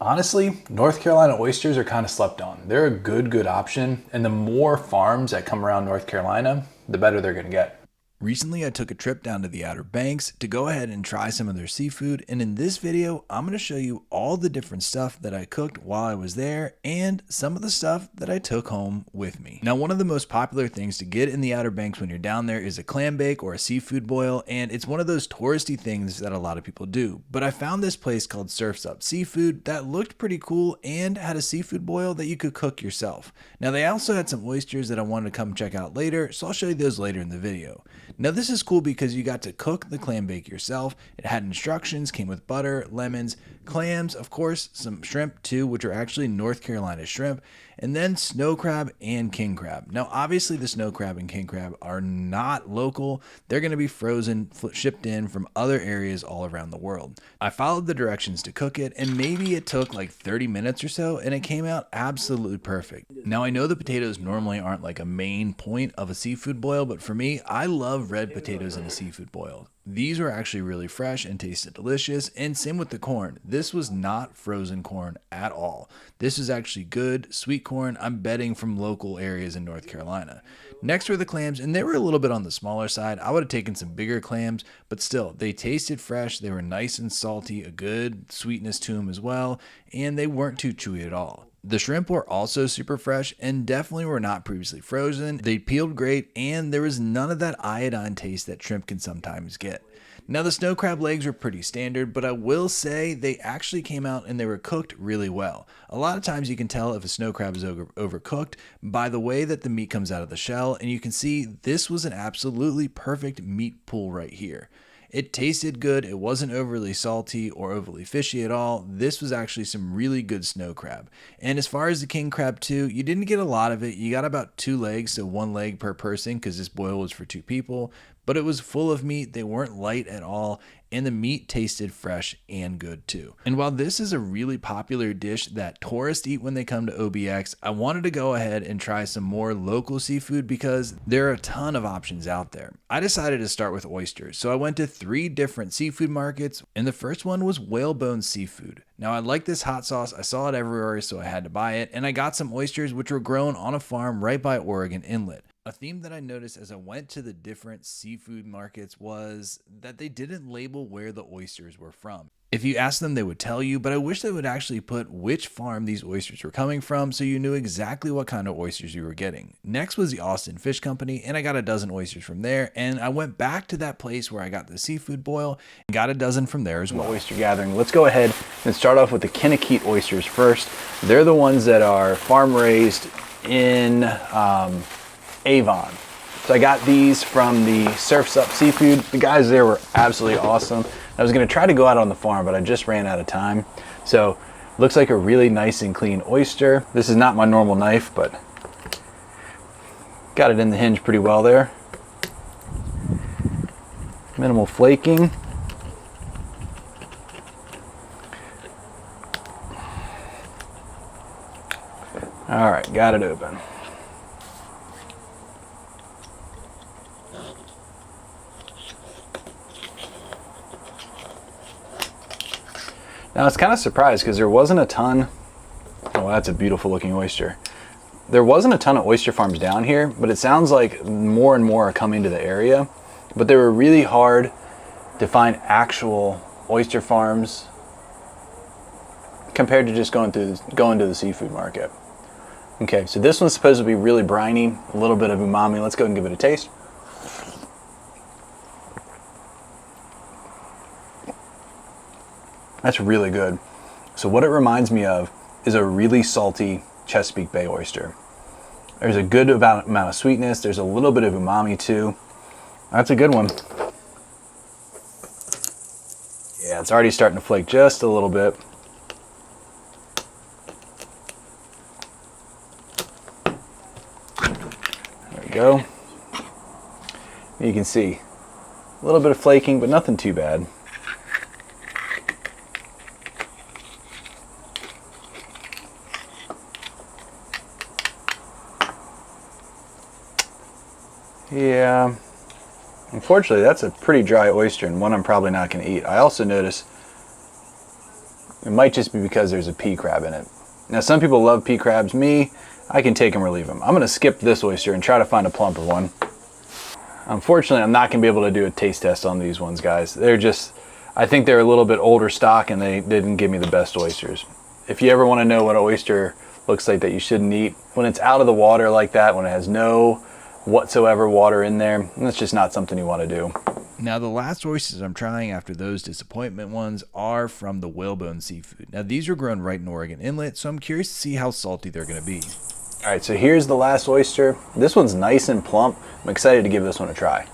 Honestly, North Carolina oysters are kind of slept on. They're a good option, and the more farms that come around North Carolina, the better they're gonna get. Recently, I took a trip down to the Outer Banks to go ahead and try some of their seafood, and in this video, I'm going to show you all the different stuff that I cooked while I was there and some of the stuff that I took home with me. Now, one of the most popular things to get in the Outer Banks when you're down there is a clam bake or a seafood boil, and it's one of those touristy things that a lot of people do. But I found this place called Surf's Up Seafood that looked pretty cool and had a seafood boil that you could cook yourself. Now, they also had some oysters that I wanted to come check out later, so I'll show you those later in the video. Now this is cool because you got to cook the clam bake yourself. It had instructions, came with butter, lemons, clams, of course, some shrimp too, which are actually North Carolina shrimp, and then snow crab and king crab. Now obviously the snow crab and king crab are not local. They're going to be frozen, shipped in from other areas all around the world. I followed the directions to cook it, and maybe it took like 30 minutes or so, and it came out absolutely perfect. Now I know the potatoes normally aren't like a main point of a seafood boil, but for me, I love red potatoes in a seafood boil. These were actually really fresh and tasted delicious, and same with the corn. This was not frozen corn at all. This is actually good, sweet corn, I'm betting from local areas in North Carolina. Next were the clams, and they were a little bit on the smaller side. I would have taken some bigger clams, but still, they tasted fresh, they were nice and salty, a good sweetness to them as well, and they weren't too chewy at all. The shrimp were also super fresh and definitely were not previously frozen. They peeled great, and there was none of that iodine taste that shrimp can sometimes get. Now the snow crab legs were pretty standard, but I will say they actually came out and they were cooked really well. A lot of times you can tell if a snow crab is overcooked by the way that the meat comes out of the shell, and you can see this was an absolutely perfect meat pool right here. It tasted good, it wasn't overly salty or overly fishy at all. This was actually some really good snow crab. And as far as the king crab too, you didn't get a lot of it. You got about 2 legs, so 1 leg per person because this boil was for 2 people. But it was full of meat, they weren't light at all, and the meat tasted fresh and good too. And while this is a really popular dish that tourists eat when they come to OBX, I wanted to go ahead and try some more local seafood because there are a ton of options out there. I decided to start with oysters, so I went to 3 different seafood markets, and the first one was Whalebone Seafood. Now I like this hot sauce, I saw it everywhere, so I had to buy it, and I got some oysters which were grown on a farm right by Oregon Inlet. A theme that I noticed as I went to the different seafood markets was that they didn't label where the oysters were from. If you asked them, they would tell you, but I wish they would actually put which farm these oysters were coming from so you knew exactly what kind of oysters you were getting. Next was the Austin Fish Company, and I got a dozen oysters from there, and I went back to that place where I got the seafood boil and got a dozen from there as well. Oyster gathering. Let's go ahead and start off with the Kennekeet oysters first. They're the ones that are farm raised in Avon. So I got these from the Surf's Up Seafood. The guys there were absolutely awesome. I was going to try to go out on the farm, but I just ran out of time. So looks like a really nice and clean oyster. This is not my normal knife, but got it in the hinge pretty well there. Minimal flaking. All right, got it open. Now I was kind of surprised because there wasn't a ton. Oh, that's a beautiful looking oyster. There wasn't a ton of oyster farms down here, but it sounds like more and more are coming to the area. But they were really hard to find actual oyster farms compared to just going to the seafood market. Okay, so this one's supposed to be really briny, a little bit of umami. Let's go and give it a taste. That's really good. So what it reminds me of is a really salty Chesapeake Bay oyster. There's a good amount of sweetness. There's a little bit of umami too. That's a good one. Yeah, it's already starting to flake just a little bit. There we go. You can see a little bit of flaking, but nothing too bad. Yeah, unfortunately that's a pretty dry oyster and one I'm probably not going to eat. I also notice It might just be because there's a pea crab in it. Now, some people love pea crabs. Me, I can take them or leave them. I'm gonna skip this oyster and try to find a plumper one. Unfortunately, I'm not gonna be able to do a taste test on these ones, guys. I think they're a little bit older stock and they didn't give me the best oysters. If you ever wanna know what an oyster looks like that you shouldn't eat, when it's out of the water like that, when it has no whatsoever water in there, that's just not something you wanna do. Now, the last oysters I'm trying after those disappointment ones are from the whalebone seafood. Now, these were grown right in Oregon Inlet, so I'm curious to see how salty they're gonna be. All right, so here's the last oyster. This one's nice and plump. I'm excited to give this one a try.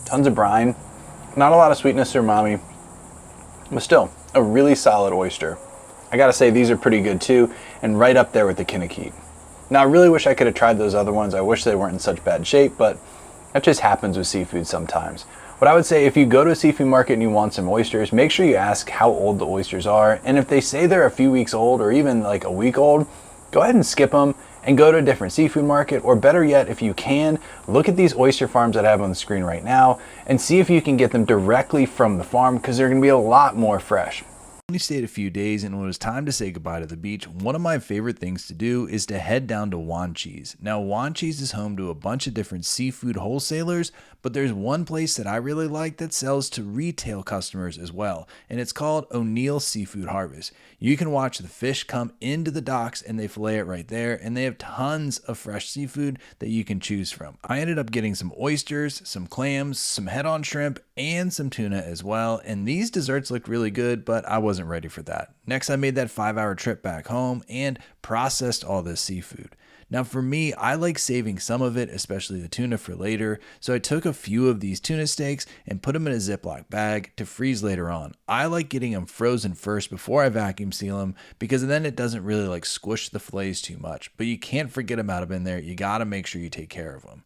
Tons of brine, not a lot of sweetness or umami, but still a really solid oyster. I gotta say, these are pretty good too, and right up there with the kinnikit. Now, I really wish I could have tried those other ones. I wish they weren't in such bad shape, but that just happens with seafood sometimes. What I would say, if you go to a seafood market and you want some oysters, make sure you ask how old the oysters are. And if they say they're a few weeks old or even like a week old, go ahead and skip them and go to a different seafood market. Or better yet, if you can, look at these oyster farms that I have on the screen right now and see if you can get them directly from the farm, because they're gonna be a lot more fresh. Only stayed a few days, and when it was time to say goodbye to the beach, one of my favorite things to do is to head down to Wanchese. Now, Wanchese is home to a bunch of different seafood wholesalers, but there's one place that I really like that sells to retail customers as well, and it's called O'Neill Seafood Harvest. You can watch the fish come into the docks and they fillet it right there, and they have tons of fresh seafood that you can choose from. I ended up getting some oysters, some clams, some head-on shrimp, and some tuna as well, and these desserts looked really good, but I wasn't ready for that. Next, I made that 5-hour trip back home and processed all this seafood. Now, for me, I like saving some of it, especially the tuna, for later, so I took a few of these tuna steaks and put them in a Ziploc bag to freeze later on. I like getting them frozen first before I vacuum seal them, because then it doesn't really like squish the fillets too much, but you can't forget them out of in there. You gotta make sure you take care of them.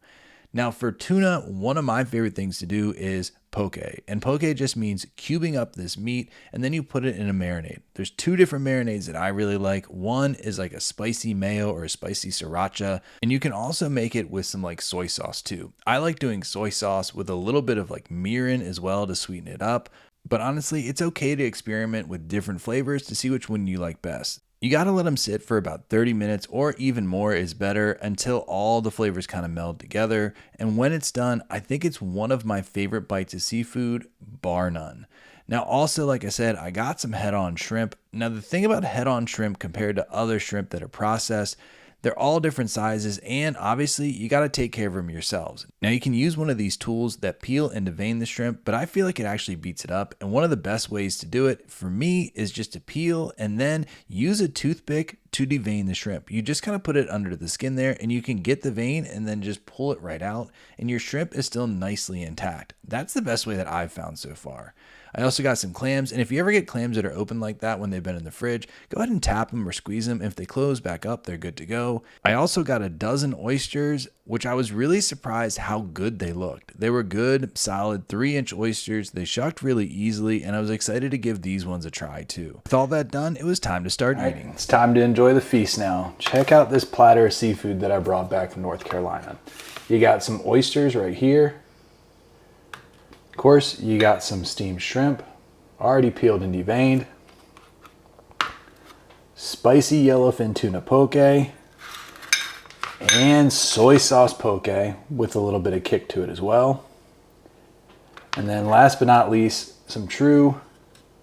Now, for tuna, one of my favorite things to do is poke. And poke just means cubing up this meat and then you put it in a marinade. There's two different marinades that I really like. One is like a spicy mayo or a spicy sriracha, and you can also make it with some like soy sauce too. I like doing soy sauce with a little bit of like mirin as well to sweeten it up. But honestly, it's okay to experiment with different flavors to see which one you like best. You gotta let them sit for about 30 minutes or even more is better, until all the flavors kind of meld together. And when it's done, I think it's one of my favorite bites of seafood, bar none. Now, also, like I said, I got some head-on shrimp. Now, the thing about head-on shrimp compared to other shrimp that are processed, they're all different sizes, and obviously you got to take care of them yourselves. Now, you can use one of these tools that peel and devein the shrimp, but I feel like it actually beats it up. And one of the best ways to do it for me is just to peel and then use a toothpick to devein the shrimp. You just kind of put it under the skin there and you can get the vein and then just pull it right out, and your shrimp is still nicely intact. That's the best way that I've found so far. I also got some clams, and if you ever get clams that are open like that when they've been in the fridge, go ahead and tap them or squeeze them. If they close back up, they're good to go. I also got a dozen oysters, which I was really surprised how good they looked. They were good, solid 3-inch oysters. They shucked really easily, and I was excited to give these ones a try too. With all that done, it was time to start eating. It's time to enjoy the feast now. Check out this platter of seafood that I brought back from North Carolina. You got some oysters right here. Of course, you got some steamed shrimp, already peeled and deveined. Spicy yellowfin tuna poke. And soy sauce poke with a little bit of kick to it as well. And then last but not least, some true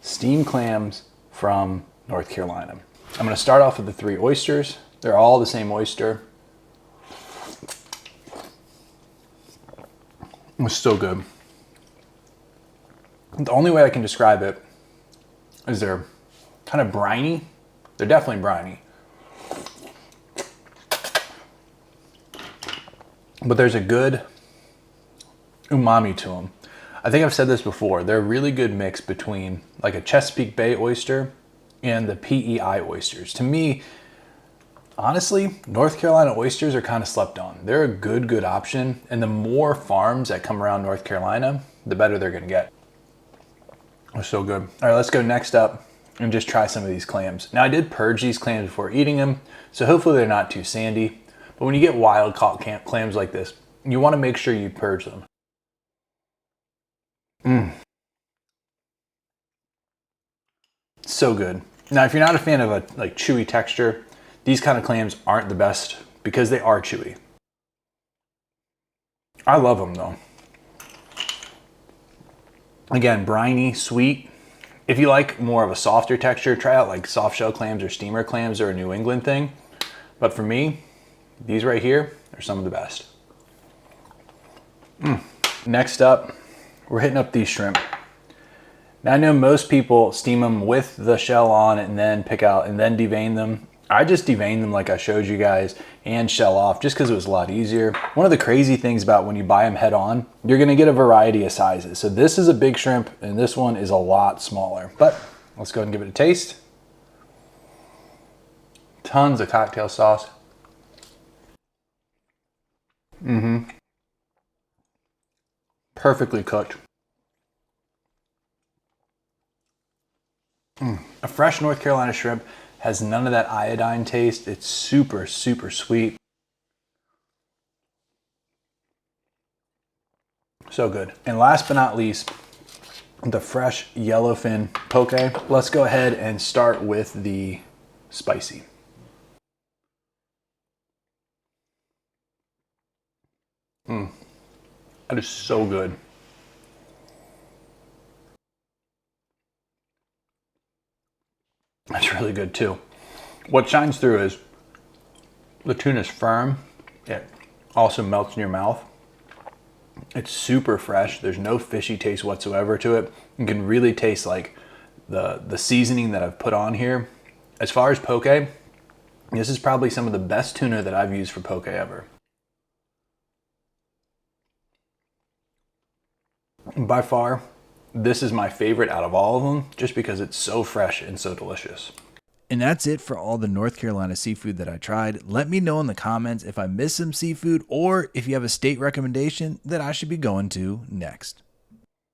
steamed clams from North Carolina. I'm gonna start off with the 3 oysters. They're all the same oyster. It was so good. The only way I can describe it is they're kind of briny. They're definitely briny. But there's a good umami to them. I think I've said this before. They're a really good mix between like a Chesapeake Bay oyster and the PEI oysters. To me, honestly, North Carolina oysters are kind of slept on. They're a good option. And the more farms that come around North Carolina, the better they're gonna get. They're so good. All right, let's go next up and just try some of these clams. Now, I did purge these clams before eating them, so hopefully they're not too sandy. But when you get wild caught clams like this, You want to make sure you purge them. So good. Now, if you're not a fan of a like chewy texture, these kind of clams aren't the best because they are chewy. I love them though. Again, briny, sweet. If you like more of a softer texture, try out like soft shell clams or steamer clams or a New England thing. But for me, these right here are some of the best. Next up, we're hitting up these shrimp. Now I know most people steam them with the shell on and then pick out and then devein them. I just devein them like I showed you guys and shell off just because it was a lot easier. One of the crazy things about when you buy them head on, you're gonna get a variety of sizes. So this is a big shrimp and this one is a lot smaller. But let's go ahead and give it a taste. Tons of cocktail sauce. Perfectly cooked. A fresh North Carolina shrimp has none of that iodine taste. It's super, super sweet. So good. And last but not least, the fresh yellowfin poke. Let's go ahead and start with the spicy. That is so good. That's really good too. What shines through is the tuna is firm. It also melts in your mouth. It's super fresh. There's no fishy taste whatsoever to it. You can really taste like the seasoning that I've put on here. As far as poke, this is probably some of the best tuna that I've used for poke ever. By far, this is my favorite out of all of them just because it's so fresh and so delicious. And that's it for all the North Carolina seafood that I tried. Let me know in the comments if I missed some seafood or if you have a state recommendation that I should be going to next.